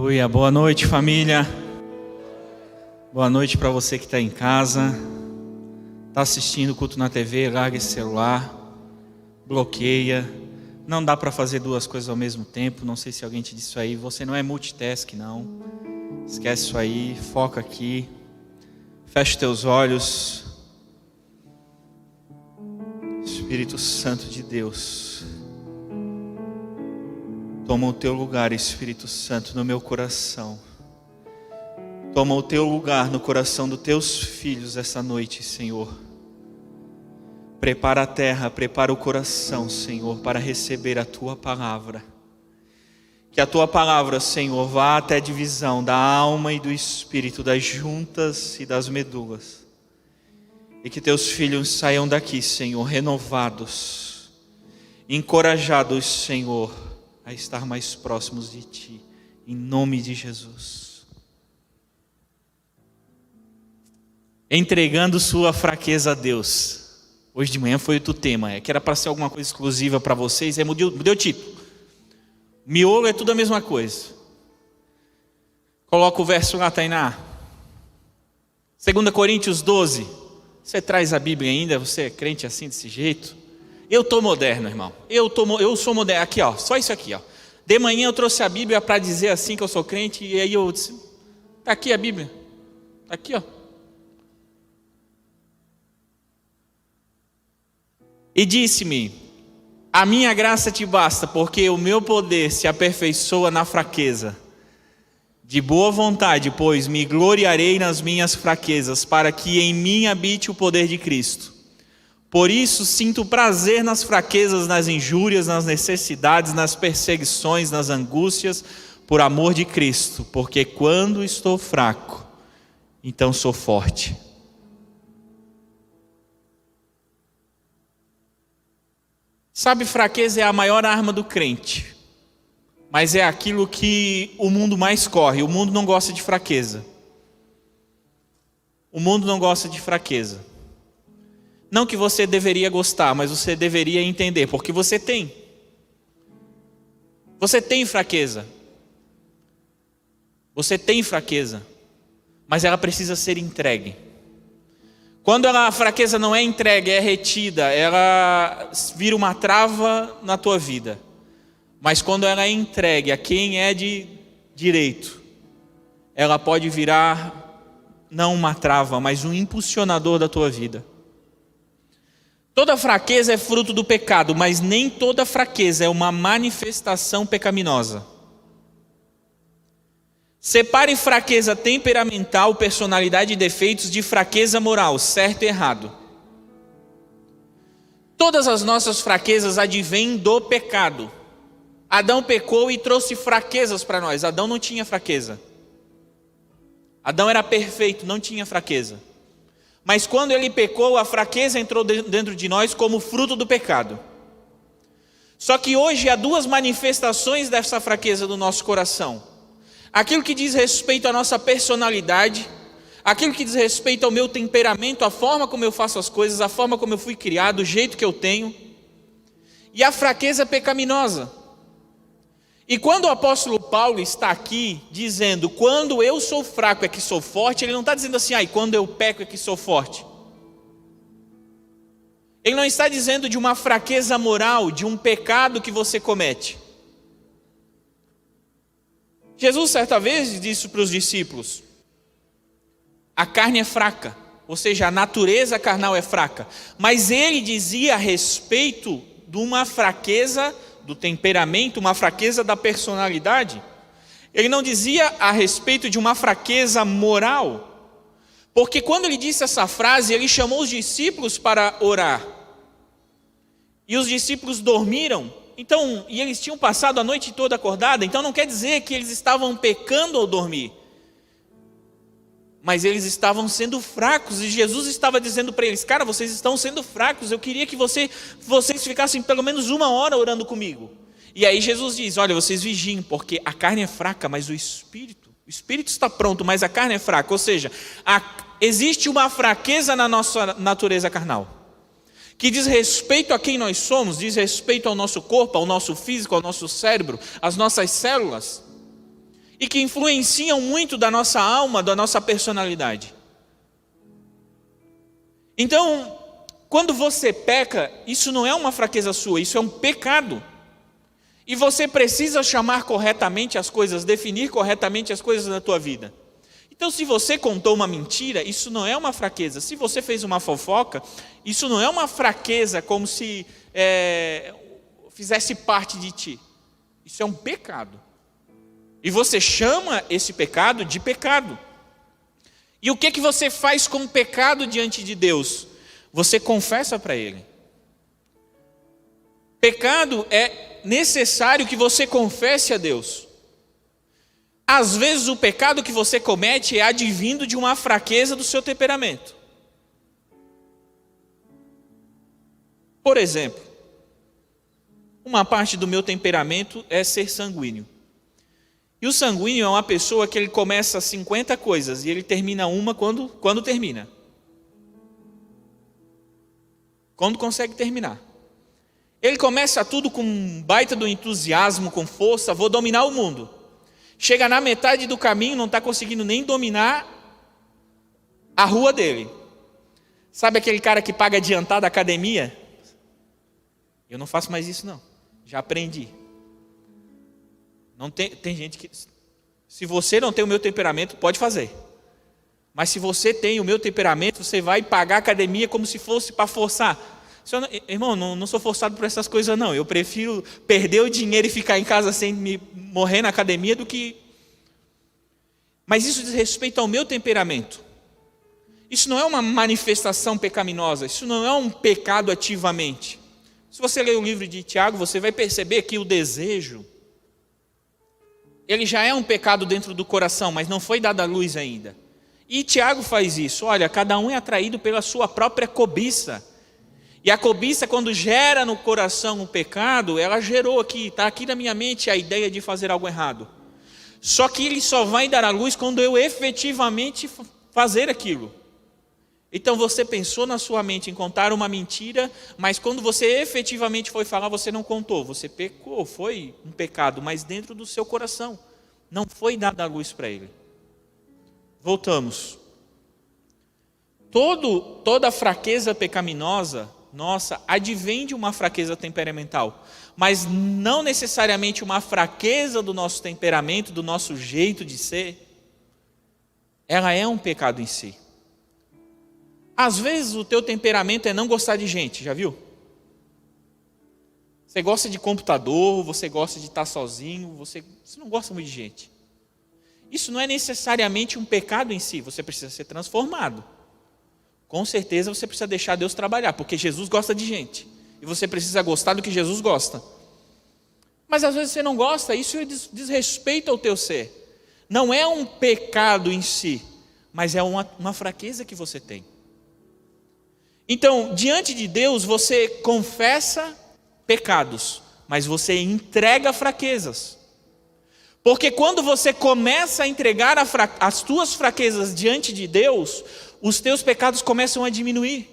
Aleluia, boa noite, família. Boa noite para você que está em casa, está assistindo o culto na TV, larga esse celular, bloqueia. Não dá para fazer duas coisas ao mesmo tempo, não sei se alguém te disse isso aí, você não é multitask não. Esquece isso aí, foca aqui, fecha teus olhos. Espírito Santo de Deus, toma o teu lugar, Espírito Santo, no meu coração. Toma o teu lugar no coração dos teus filhos essa noite, Senhor. Prepara a terra, prepara o coração, Senhor, para receber a tua palavra. Que a tua palavra, Senhor, vá até a divisão da alma e do espírito, das juntas e das medulas. E que teus filhos saiam daqui, Senhor, renovados, encorajados, Senhor, a estar mais próximos de Ti, em nome de Jesus. Entregando sua fraqueza a Deus. Hoje de manhã foi outro tema, que era para ser alguma coisa exclusiva para vocês, aí mudei o título. Miolo é tudo a mesma coisa. Coloca o verso lá, Tainá. 2 Coríntios 12. Você traz a Bíblia ainda? Você é crente assim, desse jeito? Eu estou moderno, irmão. Eu sou moderno. Aqui, ó, só isso aqui, ó. De manhã eu trouxe a Bíblia para dizer assim que eu sou crente. E aí eu disse, está aqui a Bíblia. Está aqui, ó. E disse-me, a minha graça te basta, porque o meu poder se aperfeiçoa na fraqueza. De boa vontade, pois, me gloriarei nas minhas fraquezas, para que em mim habite o poder de Cristo. Por isso, sinto prazer nas fraquezas, nas injúrias, nas necessidades, nas perseguições, nas angústias, por amor de Cristo, porque quando estou fraco, então sou forte. Sabe, fraqueza é a maior arma do crente, mas é aquilo que o mundo mais corre. O mundo não gosta de fraqueza. O mundo não gosta de fraqueza. Não que você deveria gostar, mas você deveria entender, porque você tem. Você tem fraqueza. Você tem fraqueza, mas ela precisa ser entregue. Quando a fraqueza não é entregue, é retida, ela vira uma trava na tua vida. Mas quando ela é entregue a quem é de direito, ela pode virar não uma trava, mas um impulsionador da tua vida. Toda fraqueza é fruto do pecado, mas nem toda fraqueza é uma manifestação pecaminosa. Separe fraqueza temperamental, personalidade e defeitos de fraqueza moral, certo e errado. Todas as nossas fraquezas advêm do pecado. Adão pecou e trouxe fraquezas para nós. Adão não tinha fraqueza. Adão era perfeito, não tinha fraqueza. Mas quando ele pecou, a fraqueza entrou dentro de nós como fruto do pecado. Só que hoje há duas manifestações dessa fraqueza do nosso coração. Aquilo que diz respeito à nossa personalidade, aquilo que diz respeito ao meu temperamento, a forma como eu faço as coisas, a forma como eu fui criado, o jeito que eu tenho, e a fraqueza pecaminosa. E quando o apóstolo Paulo está aqui dizendo, quando eu sou fraco é que sou forte, ele não está dizendo assim, quando eu peco é que sou forte. Ele não está dizendo de uma fraqueza moral, de um pecado que você comete. Jesus certa vez disse para os discípulos, a carne é fraca, ou seja, a natureza carnal é fraca. Mas ele dizia a respeito de uma fraqueza do temperamento, uma fraqueza da personalidade. Ele não dizia a respeito de uma fraqueza moral. Porque quando ele disse essa frase, ele chamou os discípulos para orar. E os discípulos dormiram. Então, e eles tinham passado a noite toda acordada, então não quer dizer que eles estavam pecando ao dormir. Mas eles estavam sendo fracos, e Jesus estava dizendo para eles, cara, vocês estão sendo fracos, eu queria que vocês ficassem pelo menos 1 hora orando comigo. E aí Jesus diz, olha, vocês vigiem, porque a carne é fraca, mas o espírito está pronto, mas a carne é fraca. Ou seja, existe uma fraqueza na nossa natureza carnal, que diz respeito a quem nós somos, diz respeito ao nosso corpo, ao nosso físico, ao nosso cérebro, às nossas células. e que influenciam muito da nossa alma, da nossa personalidade. Então, quando você peca, isso não é uma fraqueza sua, isso é um pecado. E você precisa chamar corretamente as coisas, definir corretamente as coisas na tua vida. Então, se você contou uma mentira, isso não é uma fraqueza. Se você fez uma fofoca, isso não é uma fraqueza como se fizesse parte de ti. Isso é um pecado. E você chama esse pecado de pecado. E o que você faz com o pecado diante de Deus? Você confessa para Ele. Pecado é necessário que você confesse a Deus. Às vezes o pecado que você comete é advindo de uma fraqueza do seu temperamento. Por exemplo, uma parte do meu temperamento é ser sanguíneo. E o sanguíneo é uma pessoa que ele começa 50 coisas e ele termina uma quando termina. Quando consegue terminar. Ele começa tudo com um baita do entusiasmo, com força, vou dominar o mundo. Chega na metade do caminho, não está conseguindo nem dominar a rua dele. Sabe aquele cara que paga adiantado a academia? Eu não faço mais isso não, já aprendi. Não tem gente que... Se você não tem o meu temperamento, pode fazer. Mas se você tem o meu temperamento, você vai pagar a academia como se fosse para forçar. Irmão, não sou forçado por essas coisas não. Eu prefiro perder o dinheiro e ficar em casa sem me morrer na academia do que... Mas isso diz respeito ao meu temperamento. Isso não é uma manifestação pecaminosa. Isso não é um pecado ativamente. Se você ler o livro de Tiago, você vai perceber que o desejo, ele já é um pecado dentro do coração, mas não foi dado à luz ainda. E Tiago faz isso. Olha, cada um é atraído pela sua própria cobiça. E a cobiça, quando gera no coração um pecado, ela gerou aqui, está aqui na minha mente a ideia de fazer algo errado. Só que ele só vai dar à luz quando eu efetivamente fazer aquilo. Então você pensou na sua mente em contar uma mentira, mas quando você efetivamente foi falar, você não contou. Você pecou, foi um pecado, mas dentro do seu coração. Não foi dada a luz para ele. Voltamos. Toda fraqueza pecaminosa nossa advém de uma fraqueza temperamental, mas não necessariamente uma fraqueza do nosso temperamento, do nosso jeito de ser. Ela é um pecado em si. Às vezes o teu temperamento é não gostar de gente, já viu? Você gosta de computador, você gosta de estar sozinho, você não gosta muito de gente. Isso não é necessariamente um pecado em si, você precisa ser transformado. Com certeza você precisa deixar Deus trabalhar, porque Jesus gosta de gente. E você precisa gostar do que Jesus gosta. Mas às vezes você não gosta, isso diz respeito ao teu ser. Não é um pecado em si, mas é uma fraqueza que você tem. Então, diante de Deus, você confessa pecados, mas você entrega fraquezas. Porque quando você começa a entregar as tuas fraquezas diante de Deus, os teus pecados começam a diminuir.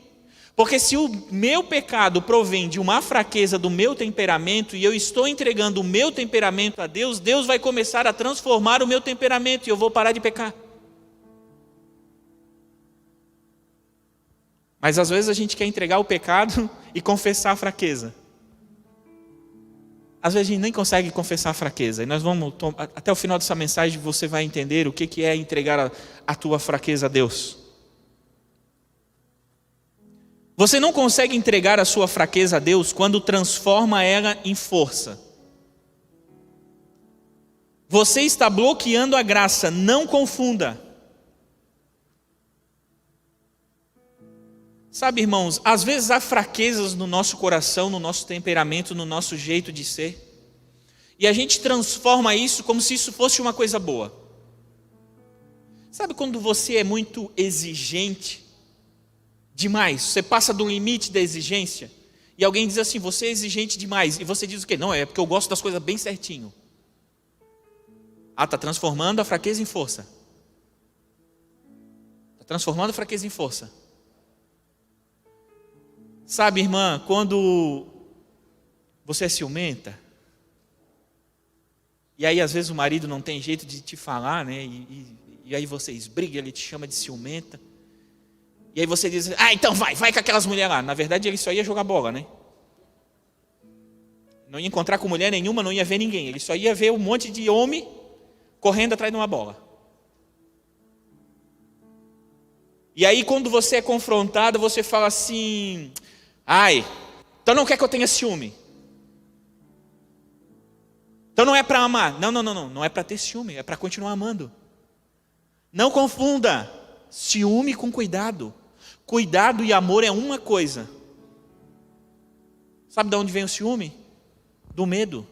Porque se o meu pecado provém de uma fraqueza do meu temperamento e eu estou entregando o meu temperamento a Deus, Deus vai começar a transformar o meu temperamento e eu vou parar de pecar. Mas às vezes a gente quer entregar o pecado e confessar a fraqueza. Às vezes a gente nem consegue confessar a fraqueza. E nós vamos, até o final dessa mensagem, você vai entender o que é entregar a tua fraqueza a Deus. Você não consegue entregar a sua fraqueza a Deus quando transforma ela em força. Você está bloqueando a graça, não confunda. Sabe, irmãos, às vezes há fraquezas no nosso coração, no nosso temperamento, no nosso jeito de ser. E a gente transforma isso como se isso fosse uma coisa boa. Sabe quando você é muito exigente demais? Você passa do limite da exigência. E alguém diz assim, você é exigente demais. E você diz o quê? Não, é porque eu gosto das coisas bem certinho. Ah, está transformando a fraqueza em força. Está transformando a fraqueza em força. Sabe, irmã, quando você é ciumenta, E aí às vezes o marido não tem jeito de te falar, né? E aí vocês brigam, ele te chama de ciumenta. E aí você diz, então vai com aquelas mulheres lá. Na verdade ele só ia jogar bola, né? Não ia encontrar com mulher nenhuma, não ia ver ninguém. Ele só ia ver um monte de homem correndo atrás de uma bola. E aí quando você é confrontado, você fala assim, então não quer que eu tenha ciúme. Então não é para amar. Não é para ter ciúme, é para continuar amando. Não confunda ciúme com cuidado. Cuidado e amor é uma coisa. Sabe de onde vem o ciúme? Do medo.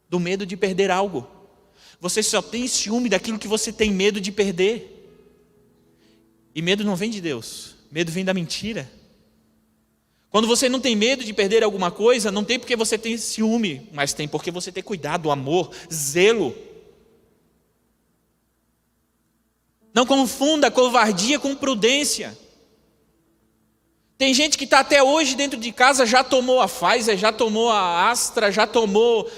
Do medo de perder algo. Você só tem ciúme daquilo que você tem medo de perder. E medo não vem de Deus. Medo vem da mentira. Quando você não tem medo de perder alguma coisa, não tem porque você tem ciúme, mas tem porque você tem cuidado, amor, zelo. Não confunda covardia com prudência. Tem gente que está até hoje dentro de casa, já tomou a Pfizer, já tomou a Astra, já tomou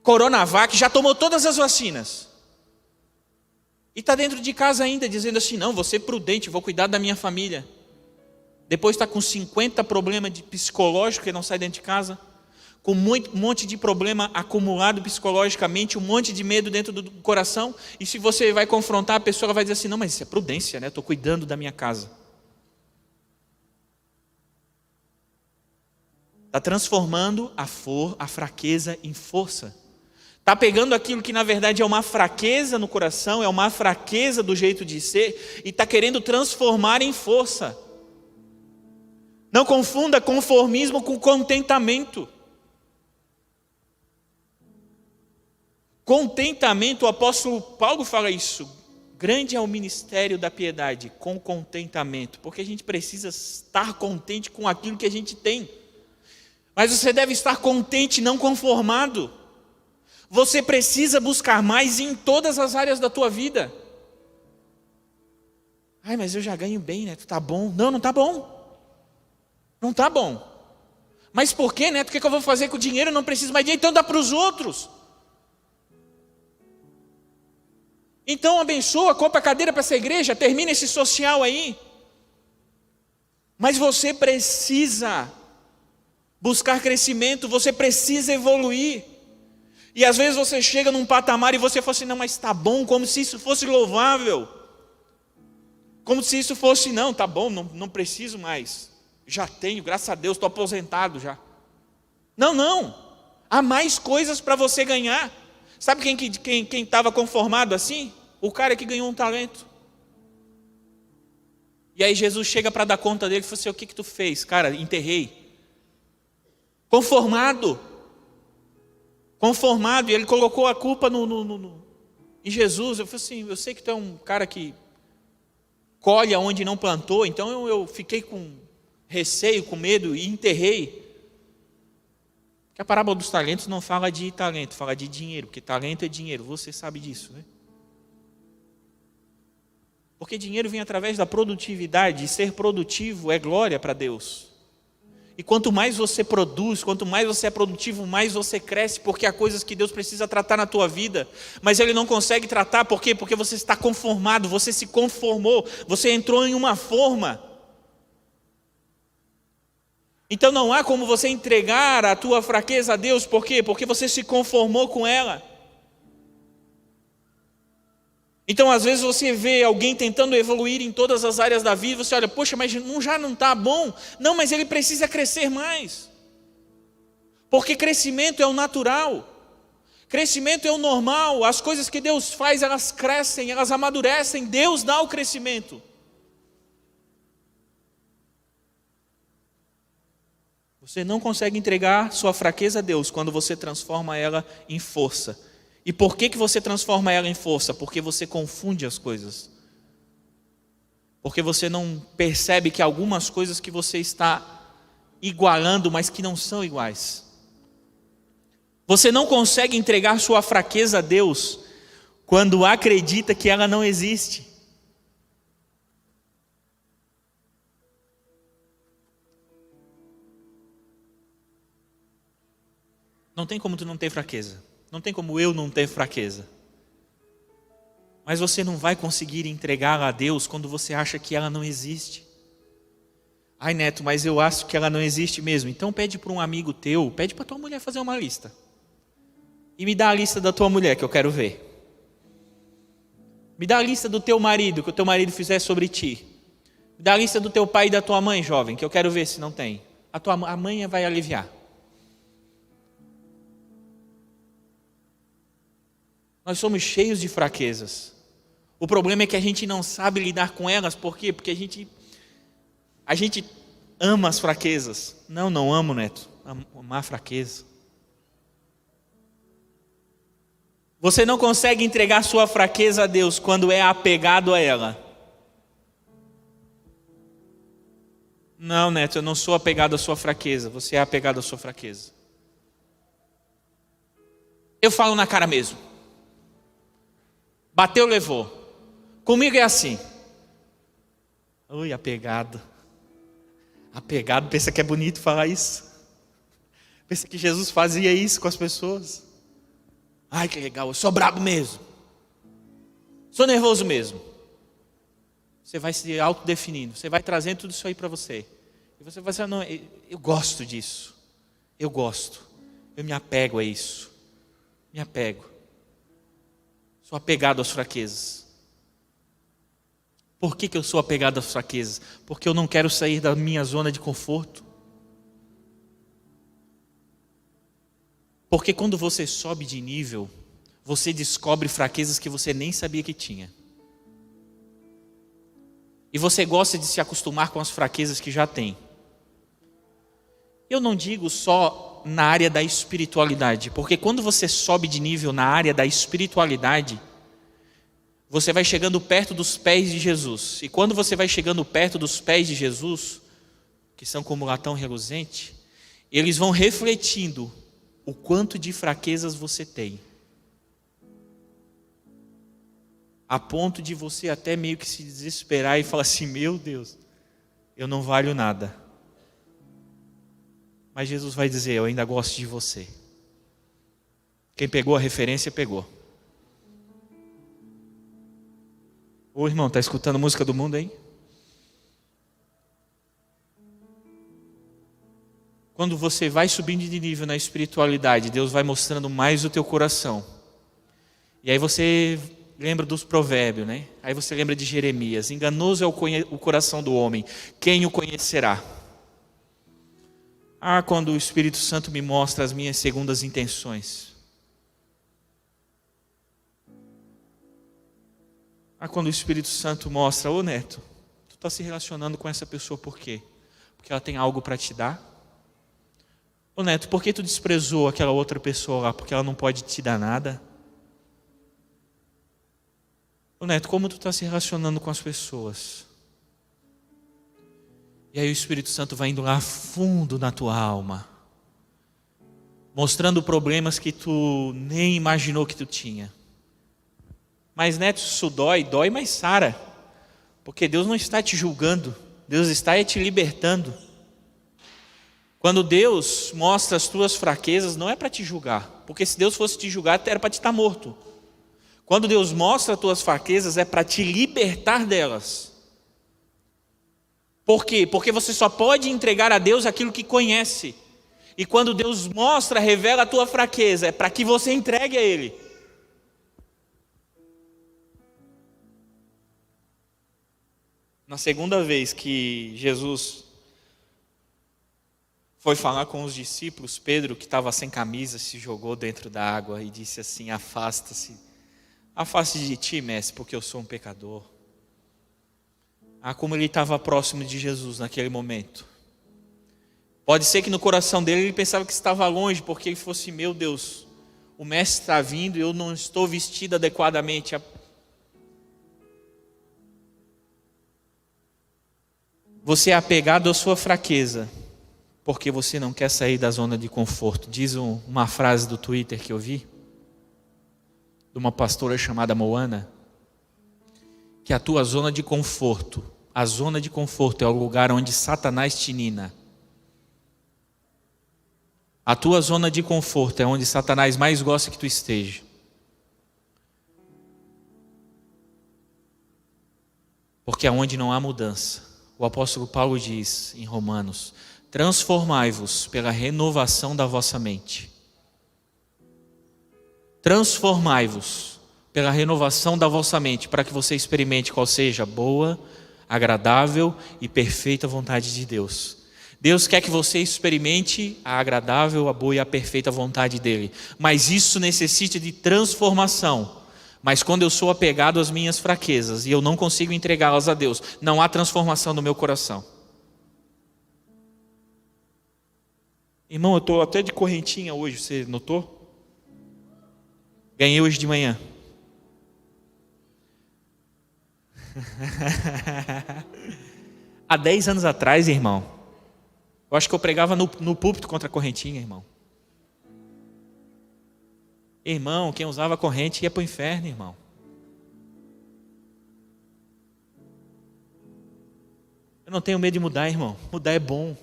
Coronavac, já tomou todas as vacinas. E está dentro de casa ainda, dizendo assim, não, vou ser prudente, vou cuidar da minha família. Depois está com 50 problemas de psicológico que não sai dentro de casa, com um monte de problema acumulado psicologicamente, um monte de medo dentro do coração, e se você vai confrontar, a pessoa vai dizer assim, não, mas isso é prudência, né? Estou cuidando da minha casa. Está transformando a fraqueza em força. Está pegando aquilo que na verdade é uma fraqueza no coração, é uma fraqueza do jeito de ser, e está querendo transformar em força. Não confunda conformismo com contentamento. Contentamento, o apóstolo Paulo fala isso. Grande é o ministério da piedade, com contentamento. Porque a gente precisa estar contente com aquilo que a gente tem. Mas você deve estar contente, não conformado. Você precisa buscar mais em todas as áreas da tua vida. Mas eu já ganho bem, né? Tá bom. Não tá bom. Não está bom. Mas por quê, Neto? O que eu vou fazer com o dinheiro? Eu não preciso mais de dinheiro, então dá para os outros. Então abençoa, compra cadeira para essa igreja, termina esse social aí. Mas você precisa buscar crescimento, você precisa evoluir. E às vezes você chega num patamar e você fala assim, não, mas está bom, como se isso fosse louvável. Como se isso fosse, não, tá bom, não preciso mais. Já tenho, graças a Deus, estou aposentado já. Não. Há mais coisas para você ganhar. Sabe quem estava conformado assim? O cara que ganhou um talento. E aí Jesus chega para dar conta dele e fala assim, o que tu fez? Cara, enterrei. Conformado. E ele colocou a culpa em Jesus. Eu falei assim, eu sei que tu é um cara que colhe onde não plantou, então eu fiquei com receio, com medo e enterrei. Porque a parábola dos talentos não fala de talento, fala de dinheiro, porque talento é dinheiro, você sabe disso, né? Porque dinheiro vem através da produtividade, e ser produtivo é glória para Deus. E quanto mais você produz, quanto mais você é produtivo, mais você cresce, porque há coisas que Deus precisa tratar na tua vida, mas Ele não consegue tratar, por quê? Porque você está conformado, você se conformou, você entrou em uma forma. Então não há como você entregar a tua fraqueza a Deus, por quê? Porque você se conformou com ela. Então às vezes você vê alguém tentando evoluir em todas as áreas da vida, você olha, poxa, mas já não está bom. Não, mas ele precisa crescer mais. Porque crescimento é o natural. Crescimento é o normal. As coisas que Deus faz, elas crescem, elas amadurecem. Deus dá o crescimento. Você não consegue entregar sua fraqueza a Deus quando você transforma ela em força. E por que você transforma ela em força? Porque você confunde as coisas. Porque você não percebe que algumas coisas que você está igualando, mas que não são iguais. Você não consegue entregar sua fraqueza a Deus quando acredita que ela não existe. Não tem como tu não ter fraqueza. Não tem como eu não ter fraqueza. Mas você não vai conseguir entregá-la a Deus quando você acha que ela não existe. Ai, Neto, mas eu acho que ela não existe mesmo. Então pede para um amigo teu, pede para tua mulher fazer uma lista. E me dá a lista da tua mulher que eu quero ver. Me dá a lista do teu marido, que o teu marido fizer sobre ti. Me dá a lista do teu pai e da tua mãe, jovem, que eu quero ver se não tem. A mãe vai aliviar. Nós somos cheios de fraquezas. O problema é que a gente não sabe lidar com elas. Por quê? Porque a gente ama as fraquezas. Não amo, Neto. Amar a fraqueza. Você não consegue entregar sua fraqueza a Deus quando é apegado a ela. Não, Neto, eu não sou apegado à sua fraqueza. Você é apegado à sua fraqueza. Eu falo na cara mesmo. Bateu, levou. Comigo é assim. Oi, apegado. Apegado, pensa que é bonito falar isso. Pensa que Jesus fazia isso com as pessoas. Ai, que legal, eu sou brabo mesmo. Sou nervoso mesmo. Você vai se autodefinindo, você vai trazendo tudo isso aí para você. E você vai dizer, não, eu gosto disso. Eu gosto. Eu me apego a isso. Me apego. Sou apegado às fraquezas. Por que eu sou apegado às fraquezas? Porque eu não quero sair da minha zona de conforto. Porque quando você sobe de nível, você descobre fraquezas que você nem sabia que tinha. E você gosta de se acostumar com as fraquezas que já tem. Eu não digo só na área da espiritualidade, porque quando você sobe de nível na área da espiritualidade, você vai chegando perto dos pés de Jesus. E quando você vai chegando perto dos pés de Jesus, que são como latão reluzente, eles vão refletindo o quanto de fraquezas você tem. A ponto de você até meio que se desesperar e falar assim, meu Deus, eu não valho nada. Mas Jesus vai dizer, eu ainda gosto de você. Quem pegou a referência, pegou. Ô irmão, está escutando música do mundo aí? Quando você vai subindo de nível na espiritualidade, Deus vai mostrando mais o teu coração. E aí você lembra dos provérbios, né? Aí você lembra de Jeremias. Enganoso é o coração do homem. Quem o conhecerá? Quando o Espírito Santo me mostra as minhas segundas intenções. Quando o Espírito Santo mostra, ô Neto, tu está se relacionando com essa pessoa por quê? Porque ela tem algo para te dar? Ô Neto, por que tu desprezou aquela outra pessoa lá? Porque ela não pode te dar nada? Ô Neto, como tu está se relacionando com as pessoas? E aí o Espírito Santo vai indo lá fundo na tua alma, mostrando problemas que tu nem imaginou que tu tinha. Mas Neto, isso dói, mas sara. Porque Deus não está te julgando, Deus está te libertando. Quando Deus mostra as tuas fraquezas, não é para te julgar, porque se Deus fosse te julgar, era para te estar morto. Quando Deus mostra as tuas fraquezas, é para te libertar delas. Por quê? Porque você só pode entregar a Deus aquilo que conhece. E quando Deus mostra, revela a tua fraqueza, é para que você entregue a Ele. Na segunda vez que Jesus foi falar com os discípulos, Pedro, que estava sem camisa, se jogou dentro da água e disse assim, afaste de ti, mestre, porque eu sou um pecador. Como ele estava próximo de Jesus naquele momento. Pode ser que no coração dele ele pensava que estava longe, porque ele fosse, meu Deus, o mestre está vindo e eu não estou vestido adequadamente. Você é apegado à sua fraqueza, porque você não quer sair da zona de conforto. Diz uma frase do Twitter que eu vi, de uma pastora chamada Moana, que a tua zona de conforto, a zona de conforto é o lugar onde Satanás te nina. A tua zona de conforto é onde Satanás mais gosta que tu esteja. Porque é onde não há mudança. O apóstolo Paulo diz em Romanos: transformai-vos pela renovação da vossa mente. Transformai-vos pela renovação da vossa mente, para que você experimente qual seja a boa, agradável e perfeita vontade de Deus. Deus quer que você experimente a agradável, a boa e a perfeita vontade dEle. Mas isso necessita de transformação. Mas quando eu sou apegado às minhas fraquezas e eu não consigo entregá-las a Deus, não há transformação no meu coração. Irmão, eu estou até de correntinha hoje, você notou? Ganhei hoje de manhã. Há 10 anos atrás, irmão, eu acho que eu pregava no púlpito contra a correntinha, irmão. Irmão, quem usava corrente ia para o inferno, irmão. Eu não tenho medo de mudar, irmão. Mudar é bom.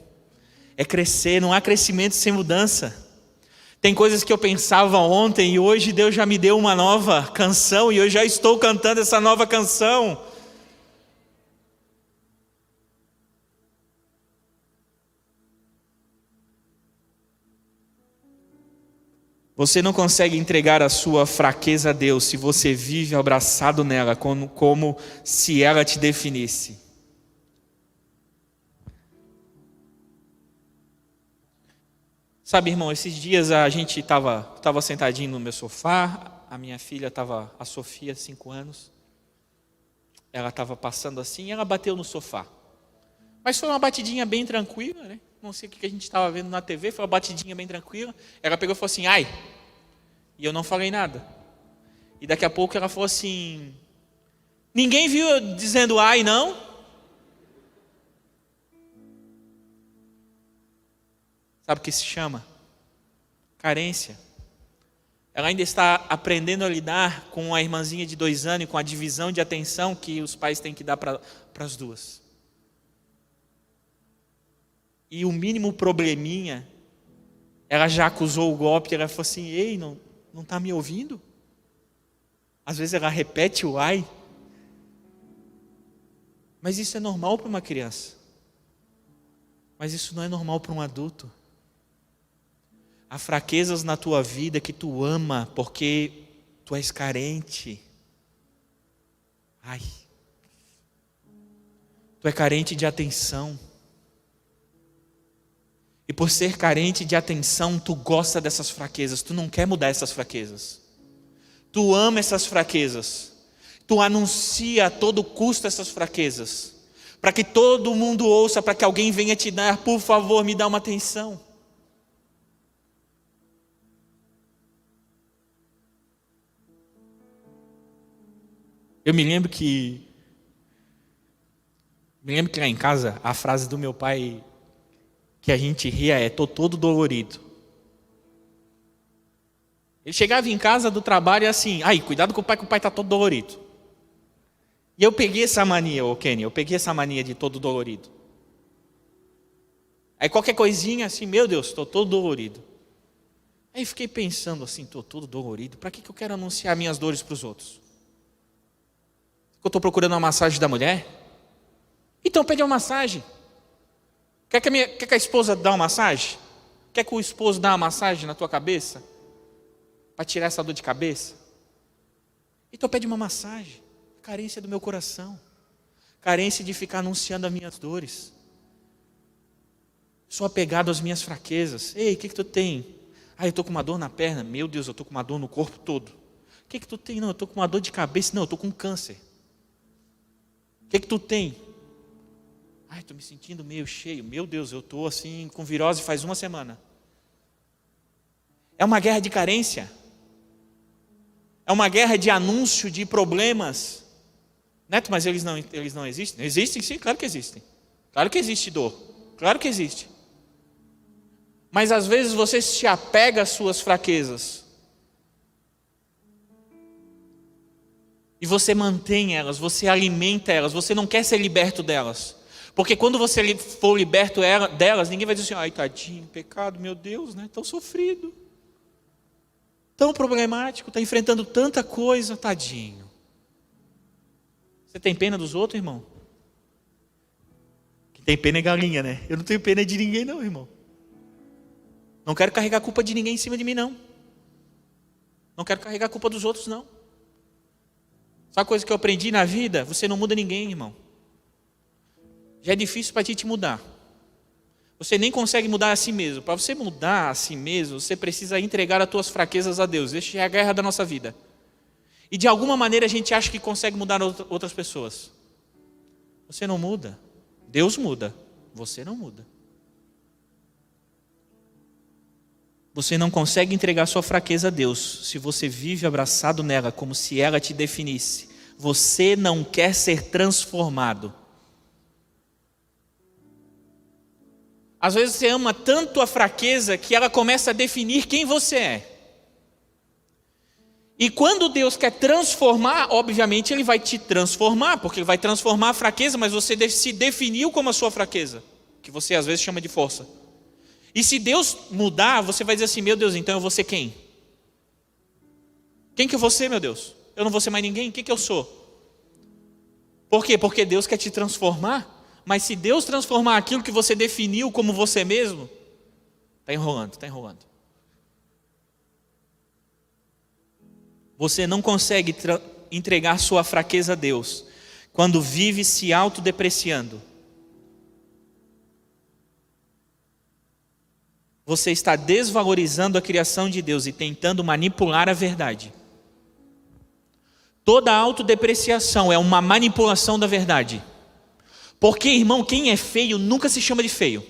É crescer, não há crescimento sem mudança. Tem coisas que eu pensava ontem e hoje Deus já me deu uma nova canção e eu já estou cantando essa nova canção. Você não consegue entregar a sua fraqueza a Deus se você vive abraçado nela como se ela te definisse. Sabe, irmão, esses dias a gente estava sentadinho no meu sofá, a minha filha estava, a Sofia, 5 anos, ela estava passando assim e ela bateu no sofá. Mas foi uma batidinha bem tranquila, né? Não sei o que a gente estava vendo na TV, foi uma batidinha bem tranquila. Ela pegou e falou assim, ai, e eu não falei nada. E daqui a pouco ela falou assim, ninguém viu eu dizendo ai, não? Sabe o que se chama? Carência. Ela ainda está aprendendo a lidar com a irmãzinha de 2 anos e com a divisão de atenção que os pais têm que dar para as duas. E o mínimo probleminha, ela já acusou o golpe, ela falou assim, ei, não está me ouvindo? Às vezes ela repete o ai. Mas isso é normal para uma criança. Mas isso não é normal para um adulto. Há fraquezas na tua vida que tu ama porque tu és carente. Ai. Tu é carente de atenção. E por ser carente de atenção, tu gosta dessas fraquezas, tu não quer mudar essas fraquezas. Tu ama essas fraquezas. Tu anuncia a todo custo essas fraquezas. Para que todo mundo ouça, para que alguém venha te dar, por favor, me dá uma atenção. Eu me lembro que lá em casa, a frase do meu pai que a gente ria é, tô todo dolorido. Ele chegava em casa do trabalho e assim, ai, cuidado com o pai tá todo dolorido. E eu peguei essa mania, Kenny, de todo dolorido. Aí qualquer coisinha assim, meu Deus, estou todo dolorido. Aí fiquei pensando assim, estou todo dolorido, para que eu quero anunciar minhas dores para os outros? Eu estou procurando uma massagem da mulher? Então pede uma massagem. Quer que a esposa dê uma massagem? Quer que o esposo dê uma massagem na tua cabeça? Para tirar essa dor de cabeça? Então pede uma massagem. Carência do meu coração. Carência de ficar anunciando as minhas dores. Sou apegado às minhas fraquezas. Ei, o que tu tem? Ah, eu estou com uma dor na perna. Meu Deus, eu estou com uma dor no corpo todo. O que tu tem? Não, eu estou com uma dor de cabeça. Não, eu estou com câncer. O que tu tem? Ai, estou me sentindo meio cheio. Meu Deus, eu estou assim com virose faz 1 semana. É uma guerra de carência. É uma guerra de anúncio de problemas. Neto, mas eles não existem? Existem sim, claro que existem. Claro que existe dor. Claro que existe. Mas às vezes você se apega às suas fraquezas. E você mantém elas, você alimenta elas, você não quer ser liberto delas. Porque quando você for liberto delas, ninguém vai dizer assim, ai tadinho, pecado, meu Deus, né? Tão sofrido, tão problemático, está enfrentando tanta coisa, tadinho. Você tem pena dos outros, irmão? Quem tem pena é galinha, né? Eu não tenho pena de ninguém não, irmão. Não quero carregar a culpa de ninguém em cima de mim, não. Não quero carregar a culpa dos outros, não. Sabe a coisa que eu aprendi na vida? Você não muda ninguém, irmão. Já é difícil para ti te mudar. Você nem consegue mudar a si mesmo. Para você mudar a si mesmo, você precisa entregar as tuas fraquezas a Deus. Essa é a guerra da nossa vida. E de alguma maneira a gente acha que consegue mudar outras pessoas. Você não muda. Deus muda. Você não muda. Você não consegue entregar sua fraqueza a Deus se você vive abraçado nela como se ela te definisse. Você não quer ser transformado. Às vezes você ama tanto a fraqueza que ela começa a definir quem você é. E quando Deus quer transformar, obviamente Ele vai te transformar, porque Ele vai transformar a fraqueza, mas você se definiu como a sua fraqueza, que você às vezes chama de força. E se Deus mudar, você vai dizer assim, meu Deus, então eu vou ser quem? Quem que eu vou ser, meu Deus? Eu não vou ser mais ninguém? Quem que eu sou? Por quê? Porque Deus quer te transformar. Mas se Deus transformar aquilo que você definiu como você mesmo, está enrolando, está enrolando. Você não consegue entregar sua fraqueza a Deus quando vive se autodepreciando. Você está desvalorizando a criação de Deus e tentando manipular a verdade. Toda autodepreciação é uma manipulação da verdade. Porque, irmão, quem é feio nunca se chama de feio.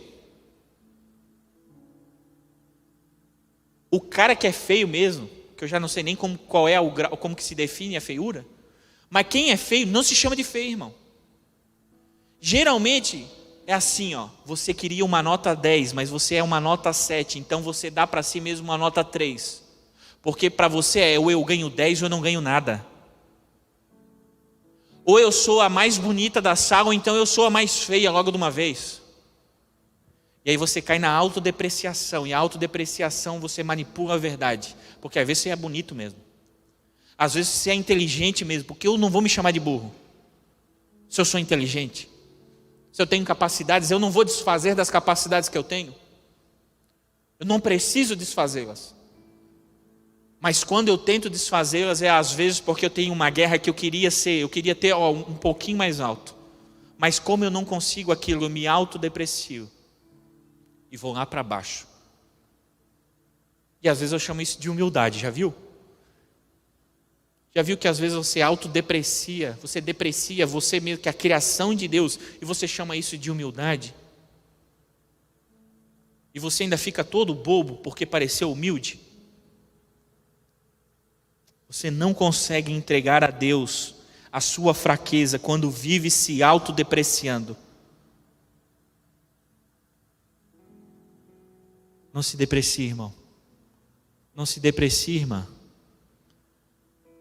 O cara que é feio mesmo, que eu já não sei nem qual é o grau, como que se define a feiura, mas quem é feio não se chama de feio, irmão. Geralmente é assim, ó, você queria uma nota 10, mas você é uma nota 7, então você dá para si mesmo uma nota 3. Porque para você é ou eu ganho 10 ou eu não ganho nada. Ou eu sou a mais bonita da sala, ou então eu sou a mais feia logo de uma vez. E aí você cai na autodepreciação. E a autodepreciação você manipula a verdade. Porque às vezes você é bonito mesmo. Às vezes você é inteligente mesmo. Porque eu não vou me chamar de burro. Se eu sou inteligente. Se eu tenho capacidades, eu não vou desfazer das capacidades que eu tenho. Eu não preciso desfazê-las. Mas quando eu tento desfazê-las é às vezes porque eu tenho uma guerra que eu queria ter um pouquinho mais alto. Mas como eu não consigo aquilo, eu me autodeprecio. E vou lá para baixo. E às vezes eu chamo isso de humildade, já viu? Já viu que às vezes você autodeprecia, você deprecia você mesmo, que é a criação de Deus, e você chama isso de humildade? E você ainda fica todo bobo porque pareceu humilde? Você não consegue entregar a Deus a sua fraqueza quando vive se autodepreciando. Não se deprecie, irmão. Não se deprecie, irmã.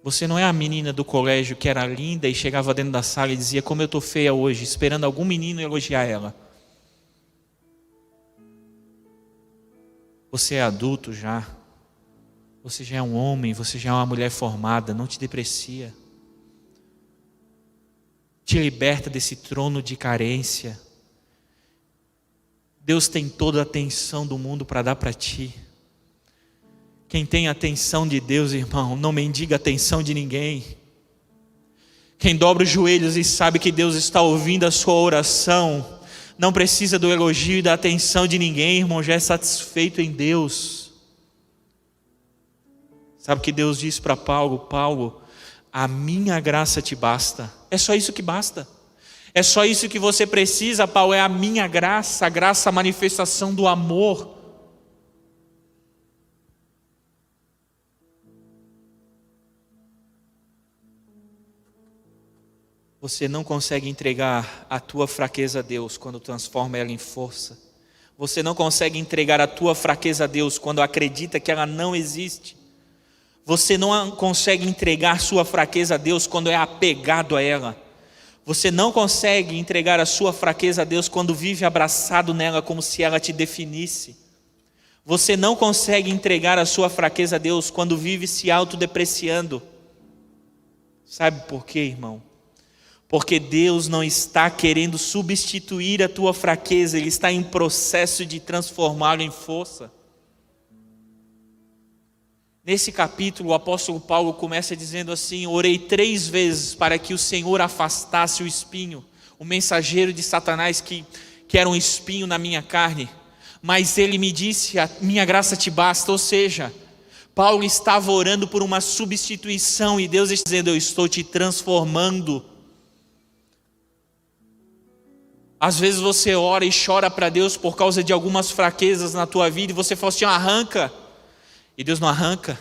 Você não é a menina do colégio que era linda e chegava dentro da sala e dizia como eu estou feia hoje, esperando algum menino elogiar ela. Você é adulto já. Você já é um homem, você já é uma mulher formada, não te deprecia. Te liberta desse trono de carência. Deus tem toda a atenção do mundo para dar para ti. Quem tem a atenção de Deus, irmão, não mendiga a atenção de ninguém. Quem dobra os joelhos e sabe que Deus está ouvindo a sua oração, não precisa do elogio e da atenção de ninguém, irmão, já é satisfeito em Deus. Sabe o que Deus disse para Paulo? Paulo, a minha graça te basta. É só isso que basta. É só isso que você precisa, Paulo, é a minha graça, a graça, a manifestação do amor. Você não consegue entregar a tua fraqueza a Deus quando transforma ela em força. Você não consegue entregar a tua fraqueza a Deus quando acredita que ela não existe. Você não consegue entregar sua fraqueza a Deus quando é apegado a ela. Você não consegue entregar a sua fraqueza a Deus quando vive abraçado nela como se ela te definisse. Você não consegue entregar a sua fraqueza a Deus quando vive se autodepreciando. Sabe por quê, irmão? Porque Deus não está querendo substituir a tua fraqueza, Ele está em processo de transformá-lo em força. Nesse capítulo, o apóstolo Paulo começa dizendo assim: orei 3 vezes para que o Senhor afastasse o espinho, o mensageiro de Satanás que era um espinho na minha carne. Mas ele me disse: a minha graça te basta. Ou seja, Paulo estava orando por uma substituição e Deus está dizendo: eu estou te transformando. Às vezes você ora e chora para Deus por causa de algumas fraquezas na tua vida e você fala assim: arranca. E Deus não arranca.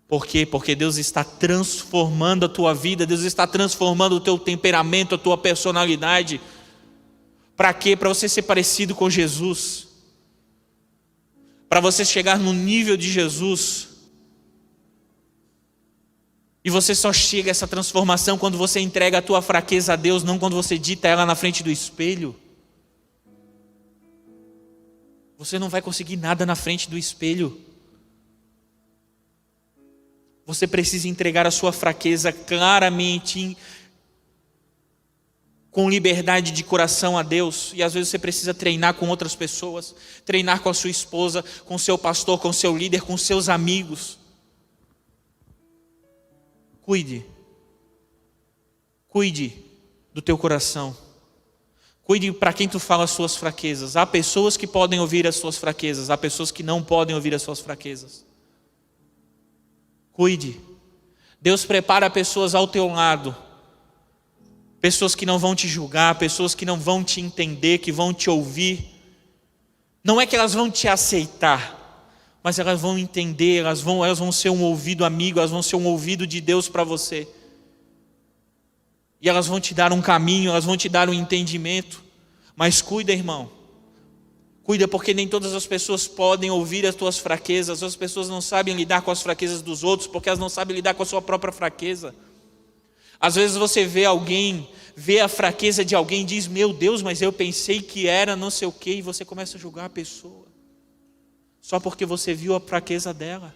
Por quê? Porque Deus está transformando a tua vida, Deus está transformando o teu temperamento, a tua personalidade. Para quê? Para você ser parecido com Jesus. Para você chegar no nível de Jesus. E você só chega a essa transformação quando você entrega a tua fraqueza a Deus, não quando você dita ela na frente do espelho. Você não vai conseguir nada na frente do espelho. Você precisa entregar a sua fraqueza claramente, com liberdade de coração a Deus. E às vezes você precisa treinar com outras pessoas, treinar com a sua esposa, com seu pastor, com seu líder, com seus amigos. Cuide do teu coração. Cuide para quem tu fala as suas fraquezas. Há pessoas que podem ouvir as suas fraquezas, há pessoas que não podem ouvir as suas fraquezas. Cuide. Deus prepara pessoas ao teu lado. Pessoas que não vão te julgar, pessoas que não vão te entender, que vão te ouvir. Não é que elas vão te aceitar, mas elas vão entender, elas vão ser um ouvido amigo, elas vão ser um ouvido de Deus para você. E elas vão te dar um caminho, elas vão te dar um entendimento. Mas cuida, irmão. Cuida, porque nem todas as pessoas podem ouvir as tuas fraquezas. As pessoas não sabem lidar com as fraquezas dos outros, porque elas não sabem lidar com a sua própria fraqueza. Às vezes você vê a fraqueza de alguém e diz: meu Deus, mas eu pensei que era não sei o quê. E você começa a julgar a pessoa. Só porque você viu a fraqueza dela.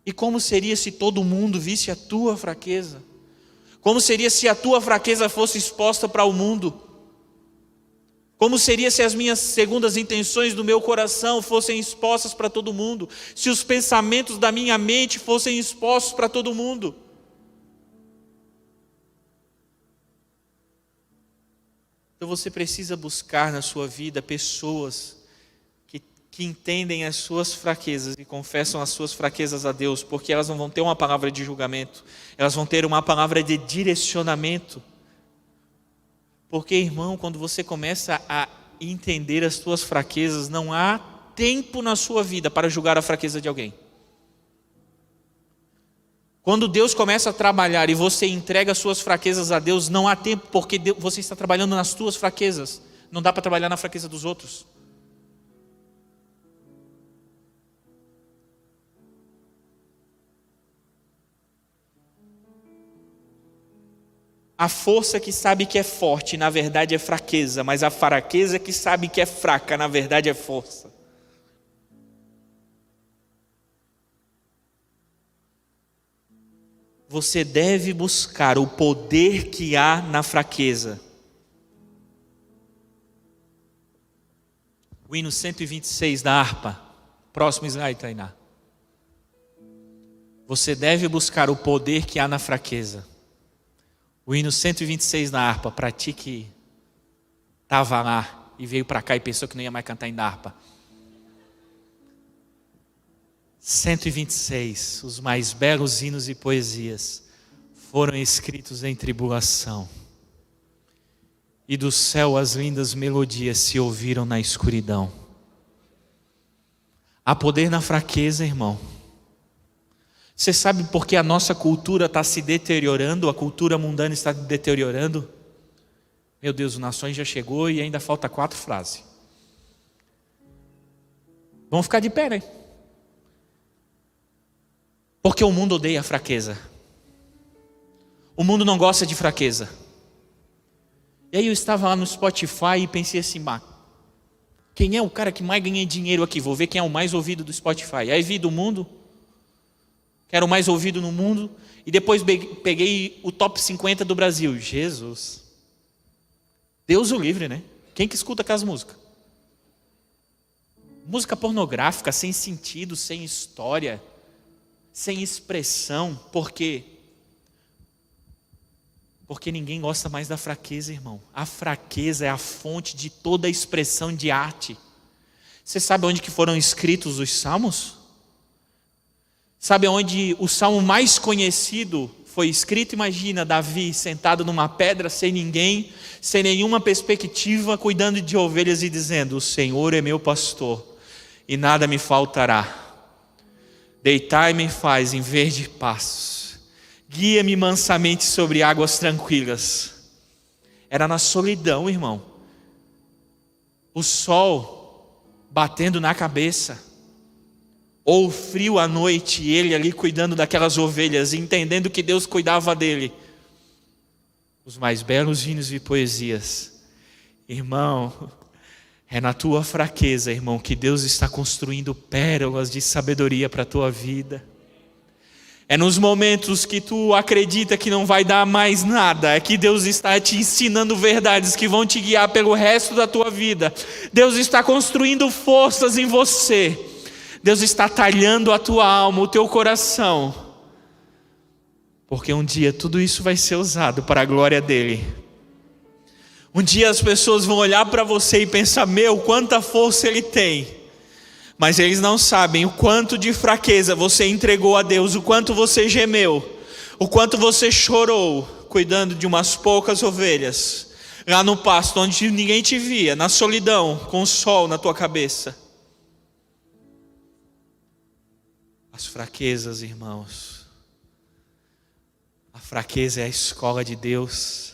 E como seria se todo mundo visse a tua fraqueza? Como seria se a tua fraqueza fosse exposta para o mundo? Como seria se as minhas segundas intenções do meu coração fossem expostas para todo mundo? Se os pensamentos da minha mente fossem expostos para todo mundo? Então você precisa buscar na sua vida pessoas que entendem as suas fraquezas e confessam as suas fraquezas a Deus, porque elas não vão ter uma palavra de julgamento, elas vão ter uma palavra de direcionamento. Porque, irmão, quando você começa a entender as suas fraquezas, não há tempo na sua vida para julgar a fraqueza de alguém. Quando Deus começa a trabalhar e você entrega as suas fraquezas a Deus, não há tempo, porque você está trabalhando nas suas fraquezas. Não dá para trabalhar na fraqueza dos outros. A força que sabe que é forte, na verdade é fraqueza, mas a fraqueza que sabe que é fraca, na verdade é força. Você deve buscar o poder que há na fraqueza. O hino 126 da harpa. Próximo slide, Tainá. Você deve buscar o poder que há na fraqueza. O hino 126 da harpa, para ti que estava lá e veio para cá e pensou que não ia mais cantar em harpa. 126, os mais belos hinos e poesias foram escritos em tribulação. E do céu as lindas melodias se ouviram na escuridão. Há poder na fraqueza, irmão. Você sabe por que a nossa cultura está se deteriorando? A cultura mundana está se deteriorando? Meu Deus, o Nações já chegou e ainda falta 4 frases. Vamos ficar de pé, né? Porque o mundo odeia a fraqueza. O mundo não gosta de fraqueza. E aí eu estava lá no Spotify e pensei assim, quem é o cara que mais ganha dinheiro aqui? Vou ver quem é o mais ouvido do Spotify. Aí vi do mundo, que era o mais ouvido no mundo, e depois peguei o top 50 do Brasil. Jesus, Deus o livre, né? Quem que escuta aquelas músicas? Música pornográfica, sem sentido, sem história, sem expressão. Por quê? Porque ninguém gosta mais da fraqueza, irmão. A fraqueza é a fonte de toda a expressão de arte. Você sabe onde que foram escritos os salmos? Sabe onde o salmo mais conhecido foi escrito? Imagina Davi sentado numa pedra, sem ninguém, sem nenhuma perspectiva, cuidando de ovelhas e dizendo: o Senhor é meu pastor e nada me faltará. Deitai-me faz em verde pastos, guia-me mansamente sobre águas tranquilas. Era na solidão, irmão. O sol batendo na cabeça, ou o frio à noite, e ele ali cuidando daquelas ovelhas, entendendo que Deus cuidava dele. Os mais belos hinos e poesias. Irmão, é na tua fraqueza, irmão, que Deus está construindo pérolas de sabedoria para a tua vida. É nos momentos que tu acredita que não vai dar mais nada, é que Deus está te ensinando verdades que vão te guiar pelo resto da tua vida. Deus está construindo forças em você. Deus está talhando a tua alma, o teu coração. Porque um dia tudo isso vai ser usado para a glória dele. Um dia as pessoas vão olhar para você e pensar: meu, quanta força ele tem. Mas eles não sabem o quanto de fraqueza você entregou a Deus, o quanto você gemeu, o quanto você chorou, cuidando de umas poucas ovelhas, lá no pasto, onde ninguém te via, na solidão, com o sol na tua cabeça. As fraquezas, irmãos, a fraqueza é a escola de Deus.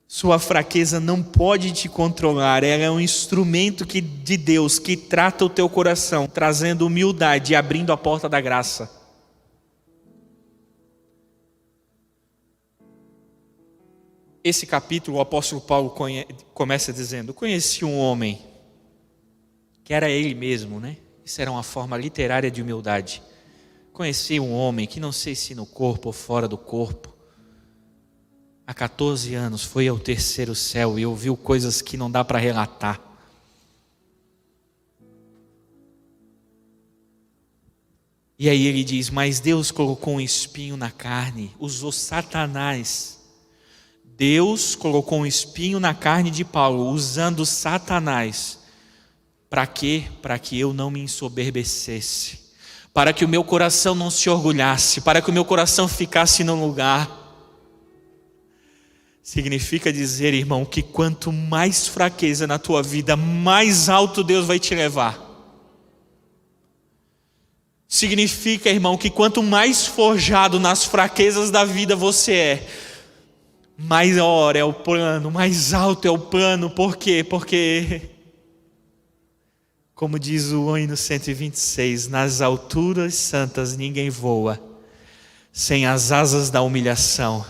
Sua fraqueza não pode te controlar, ela é um instrumento de Deus que trata o teu coração, trazendo humildade e abrindo a porta da graça. Esse capítulo o apóstolo Paulo começa dizendo: conheci um homem, que era ele mesmo, né? Isso era uma forma literária de humildade. Conheci um homem que não sei se no corpo ou fora do corpo, há 14 anos foi ao terceiro céu e ouviu coisas que não dá para relatar. E aí ele diz: mas Deus colocou um espinho na carne, usou Satanás. Deus colocou um espinho na carne de Paulo, usando Satanás. Para quê? Para que eu não me ensoberbecesse, para que o meu coração não se orgulhasse, para que o meu coração ficasse no lugar. Significa dizer, irmão, que quanto mais fraqueza na tua vida, mais alto Deus vai te levar. Significa, irmão, que quanto mais forjado nas fraquezas da vida você é, maior é o plano, mais alto é o plano. Por quê? Porque, como diz o hino 126, nas alturas santas ninguém voa sem as asas da humilhação.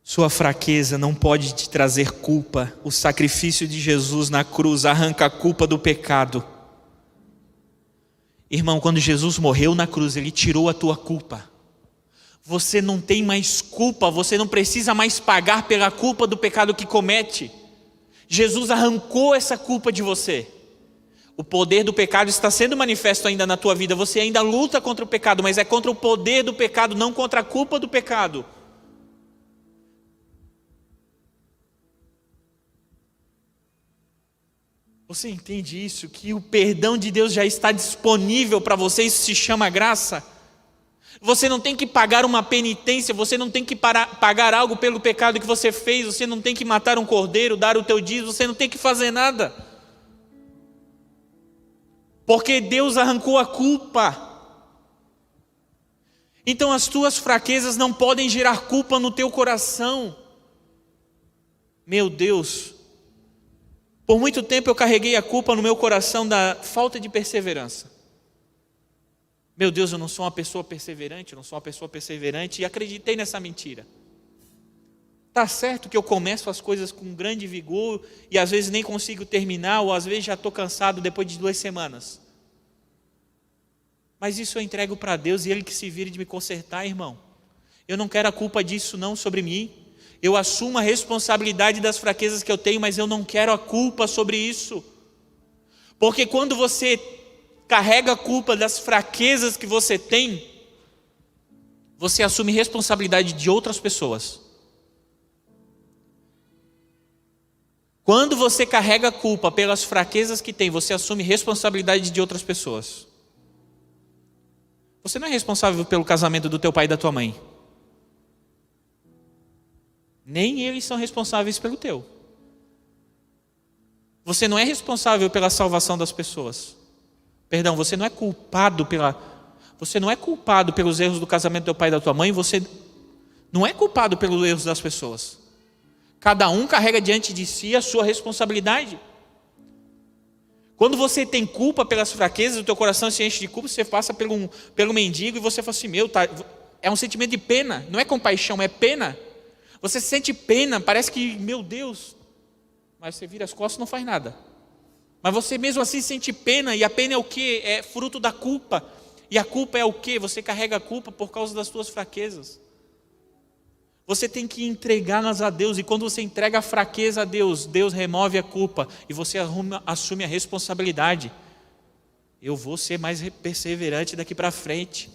Sua fraqueza não pode te trazer culpa. O sacrifício de Jesus na cruz arranca a culpa do pecado. Irmão, quando Jesus morreu na cruz, Ele tirou a tua culpa. Você não tem mais culpa, você não precisa mais pagar pela culpa do pecado que comete. Jesus arrancou essa culpa de você. O poder do pecado está sendo manifesto ainda na tua vida. Você ainda luta contra o pecado, mas é contra o poder do pecado, não contra a culpa do pecado. Você entende isso? Que o perdão de Deus já está disponível para você, isso se chama graça. Você não tem que pagar uma penitência, você não tem que pagar algo pelo pecado que você fez, você não tem que matar um cordeiro, dar o teu dízimo, você não tem que fazer nada. Porque Deus arrancou a culpa. Então as tuas fraquezas não podem gerar culpa no teu coração. Meu Deus, Por muito tempo eu carreguei a culpa no meu coração da falta de perseverança. Meu Deus, eu não sou uma pessoa perseverante, e acreditei nessa mentira. Tá certo que eu começo as coisas com grande vigor e às vezes nem consigo terminar, ou às vezes já estou cansado depois de 2 semanas. Mas isso eu entrego para Deus e Ele que se vire de me consertar, irmão. Eu não quero a culpa disso não sobre mim. Eu assumo a responsabilidade das fraquezas que eu tenho, mas eu não quero a culpa sobre isso. Porque quando você carrega a culpa das fraquezas que você tem, você assume responsabilidade de outras pessoas. Quando você carrega a culpa pelas fraquezas que tem, você assume responsabilidade de outras pessoas. Você não é responsável pelo casamento do teu pai e da tua mãe. Nem eles são responsáveis pelo teu. Você não é responsável pela salvação das pessoas. Perdão, você não é culpado pelos erros do casamento do teu pai e da tua mãe, você não é culpado pelos erros das pessoas. Cada um carrega diante de si a sua responsabilidade. Quando você tem culpa pelas fraquezas, o teu coração se enche de culpa, você passa pelo mendigo e você fala assim, é um sentimento de pena, não é compaixão, é pena. Você sente pena, parece que, meu Deus, mas você vira as costas e não faz nada. Mas você mesmo assim sente pena, e a pena é o quê? É fruto da culpa. E a culpa é o quê? Você carrega a culpa por causa das suas fraquezas. Você tem que entregá-las a Deus, e quando você entrega a fraqueza a Deus, Deus remove a culpa, e você assume a responsabilidade. Eu vou ser mais perseverante daqui para frente.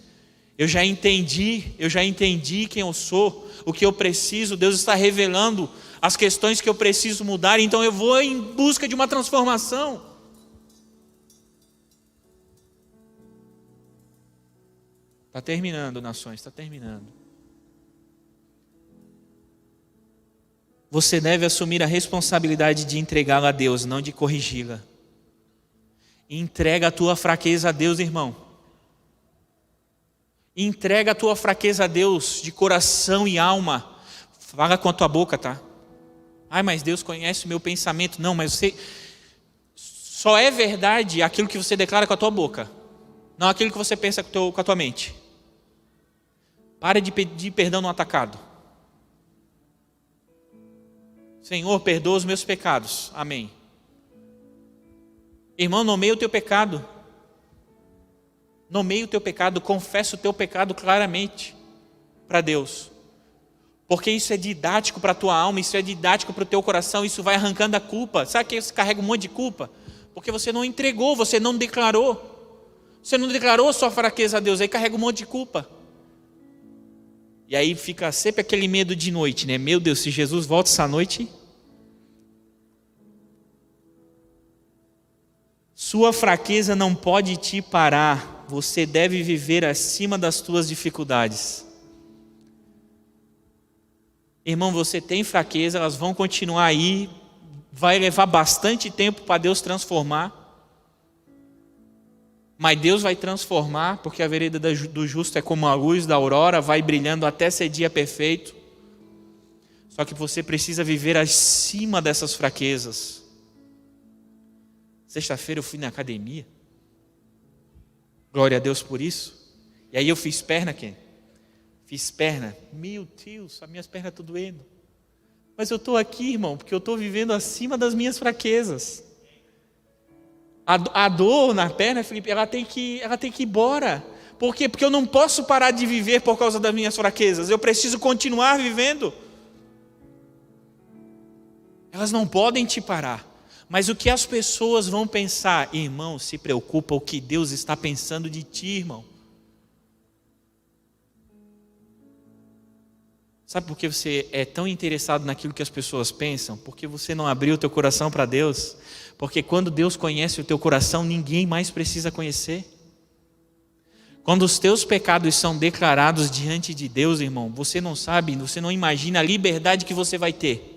Eu já entendi quem eu sou, o que eu preciso, Deus está revelando as questões que eu preciso mudar, então eu vou em busca de uma transformação. Está terminando, nações, está terminando. Você deve assumir a responsabilidade de entregá-la a Deus, não de corrigi-la. Entrega a tua fraqueza a Deus, irmão. Entrega a tua fraqueza a Deus, de coração e alma. Fala com a tua boca, tá? Ai, mas Deus conhece o meu pensamento. Não, mas você... Só é verdade aquilo que você declara com a tua boca, não aquilo que você pensa com a tua mente. Pare de pedir perdão no atacado. Senhor, perdoa os meus pecados. Amém. Irmão, nomeia o teu pecado. Nomeia o teu pecado, confessa o teu pecado claramente para Deus. Porque isso é didático para a tua alma, isso é didático para o teu coração, isso vai arrancando a culpa. Sabe que você carrega um monte de culpa? Porque você não entregou, você não declarou. Você não declarou a sua fraqueza a Deus, aí carrega um monte de culpa. E aí fica sempre aquele medo de noite, né? Meu Deus, se Jesus volta essa noite... Sua fraqueza não pode te parar. Você deve viver acima das tuas dificuldades. Irmão, você tem fraqueza, elas vão continuar aí. Vai levar bastante tempo para Deus transformar. Mas Deus vai transformar, porque a vereda do justo é como a luz da aurora, vai brilhando até ser dia perfeito. Só que você precisa viver acima dessas fraquezas. Sexta-feira eu fui na academia. Glória a Deus por isso. E aí eu fiz perna, Fiz perna. Meu Deus, as minhas pernas estão doendo. Mas eu estou aqui, irmão, porque eu estou vivendo acima das minhas fraquezas. A dor na perna, Felipe, ela tem que ir embora. Por quê? Porque eu não posso parar de viver por causa das minhas fraquezas. Eu preciso continuar vivendo. Elas não podem te parar. Mas o que as pessoas vão pensar? Irmão, se preocupa o que Deus está pensando de ti, irmão. Sabe por que você é tão interessado naquilo que as pessoas pensam? Porque você não abriu o teu coração para Deus. Porque quando Deus conhece o teu coração, ninguém mais precisa conhecer. Quando os teus pecados são declarados diante de Deus, irmão, você não sabe, você não imagina a liberdade que você vai ter.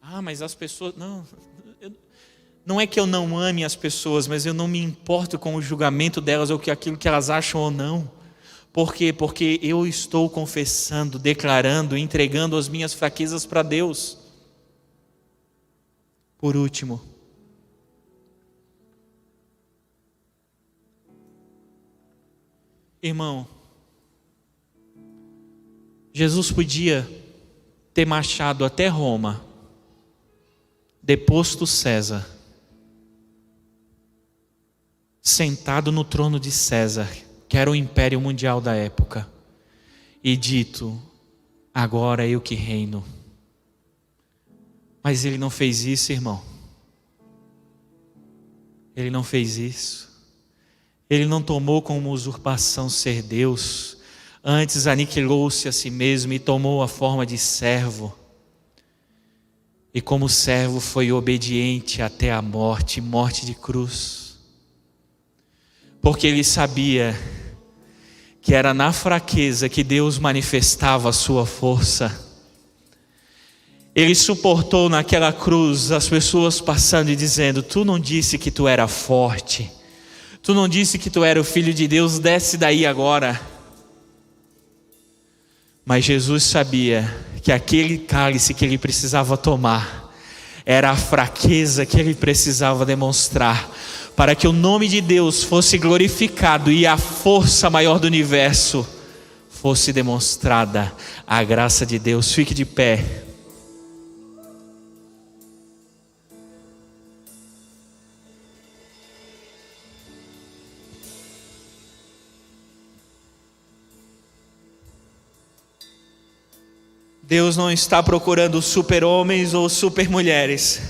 Ah, mas as pessoas... Não é que eu não ame as pessoas, mas eu não me importo com o julgamento delas ou com aquilo que elas acham ou não. Por quê? Porque eu estou confessando, declarando, entregando as minhas fraquezas para Deus. Por último, irmão, Jesus podia ter marchado até Roma, deposto César, sentado no trono de César, que era o império mundial da época, e dito: agora eu que reino. Mas ele não fez isso, irmão. Ele não fez isso. Ele não tomou como usurpação ser Deus. Antes aniquilou-se a si mesmo e tomou a forma de servo. E como servo foi obediente até a morte, morte de cruz. Porque ele sabia que era na fraqueza que Deus manifestava a sua força. Ele suportou naquela cruz as pessoas passando e dizendo: tu não disse que tu era forte, tu não disse que tu era o Filho de Deus, desce daí agora. Mas Jesus sabia que aquele cálice que ele precisava tomar era a fraqueza que ele precisava demonstrar, para que o nome de Deus fosse glorificado e a força maior do universo fosse demonstrada, a graça de Deus. Fique de pé. Deus não está procurando super-homens ou super-mulheres.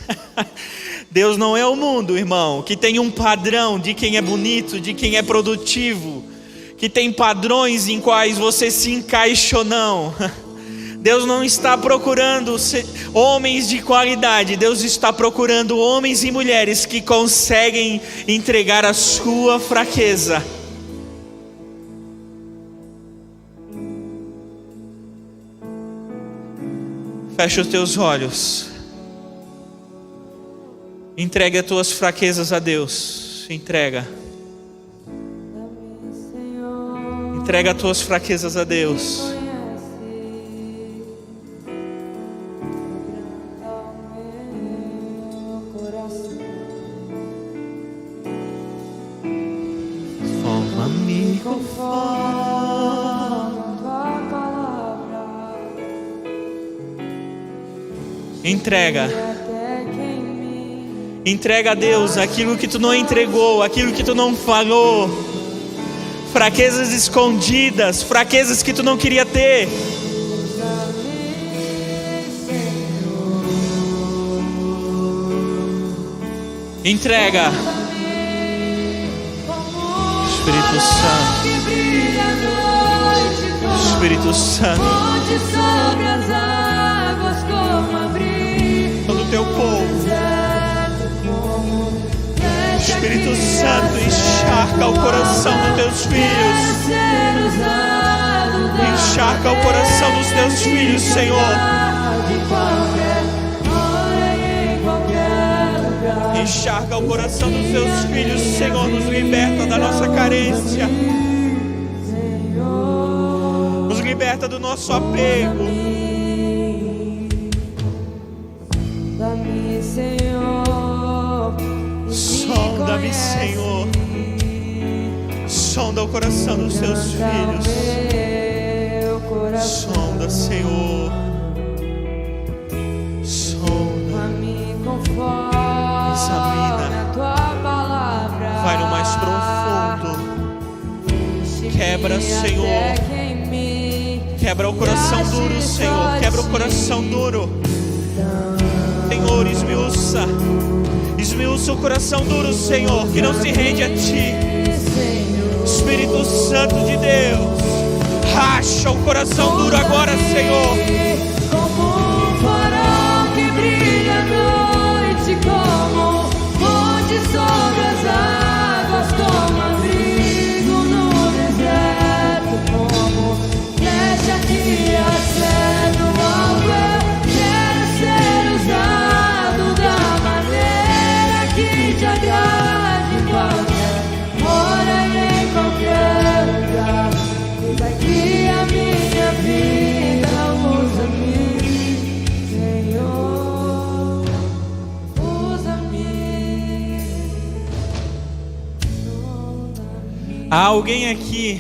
Deus não é o mundo, irmão, que tem um padrão de quem é bonito, de quem é produtivo, que tem padrões em quais você se encaixa ou não. Deus não está procurando homens de qualidade. Deus está procurando homens e mulheres que conseguem entregar a sua fraqueza. Fecha os teus olhos. Entregue as tuas fraquezas a Deus. Entrega. Entrega as tuas fraquezas a Deus. Forma-me conforme entrega. Entrega a Deus aquilo que tu não entregou, aquilo que tu não falou. Fraquezas escondidas, fraquezas que tu não queria ter. Entrega. Espírito Santo. Espírito Santo. Do teu povo. Espírito Santo, encharca o coração dos teus filhos. Encharca o coração dos teus filhos, Senhor. Encharca o coração dos teus filhos, Senhor. Nos liberta da nossa carência. Nos liberta do nosso apego. Sonda-me, Senhor. Sonda-me, Senhor. Sonda o coração dos teus filhos. Sonda, Senhor. Sonda. Examina. Vai no mais profundo. Quebra, Senhor. Quebra o coração duro, Senhor. Quebra o coração duro. Senhor, esmiuça o coração duro, Senhor, que não se rende a Ti. Espírito Santo de Deus, racha o coração duro agora, Senhor. Como um farol que brilha à noite, como fonte sobre as águas, como abrigo no deserto, como flecha que acerta o alvo. Quero ser usado da maneira que te agrade, em qualquer hora e em qualquer lugar. Eis aqui a minha vida, usa-me. Há alguém aqui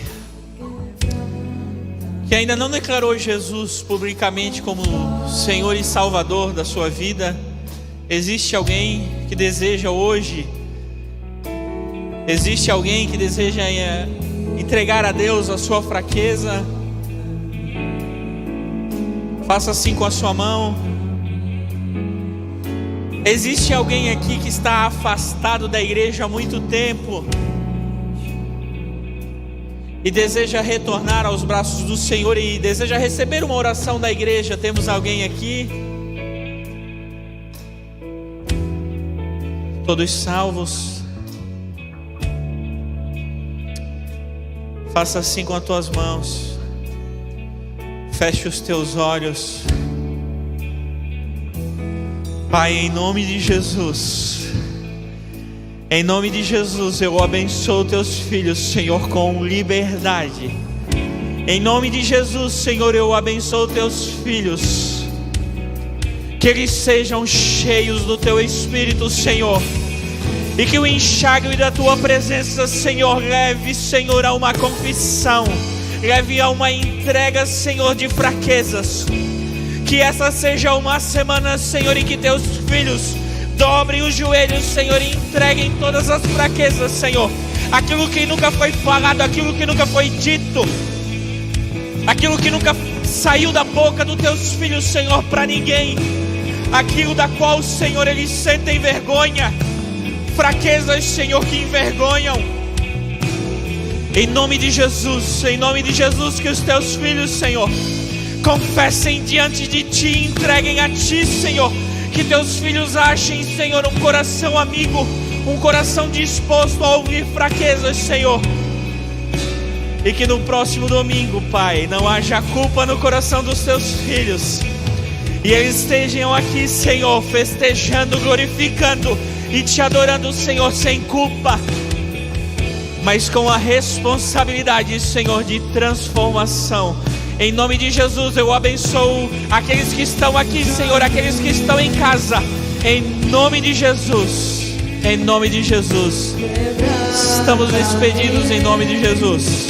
que ainda não declarou Jesus publicamente como Senhor e Salvador da sua vida. Existe alguém que deseja hoje? Existe alguém que deseja entregar a Deus a sua fraqueza? Faça assim com a sua mão. Existe alguém aqui que está afastado da igreja há muito tempo e deseja retornar aos braços do Senhor e deseja receber uma oração da igreja? Temos alguém aqui? Todos salvos? Faça assim com as tuas mãos. Feche os teus olhos. Pai, em nome de Jesus, em nome de Jesus, eu abençoo teus filhos, Senhor, com liberdade. Em nome de Jesus, Senhor, eu abençoo teus filhos, que eles sejam cheios do teu Espírito, Senhor, e que o enxágue da tua presença, Senhor, leve, Senhor, a uma confissão, leve a uma entrega, Senhor, de fraquezas. Que essa seja uma semana, Senhor, em que teus filhos dobrem os joelhos, Senhor, e entreguem todas as fraquezas, Senhor. Aquilo que nunca foi falado, aquilo que nunca foi dito, aquilo que nunca saiu da boca dos teus filhos, Senhor, para ninguém. Aquilo da qual, Senhor, eles sentem vergonha. Fraquezas, Senhor, que envergonham. Em nome de Jesus, que os teus filhos, Senhor, confessem diante de Ti, entreguem a Ti, Senhor. Que teus filhos achem, Senhor, um coração amigo, um coração disposto a ouvir fraquezas, Senhor. E que no próximo domingo, Pai, não haja culpa no coração dos teus filhos. E eles estejam aqui, Senhor, festejando, glorificando e Te adorando, Senhor, sem culpa, mas com a responsabilidade, Senhor, de transformação. Em nome de Jesus, eu abençoo aqueles que estão aqui, Senhor, aqueles que estão em casa. Em nome de Jesus, em nome de Jesus. Estamos despedidos em nome de Jesus.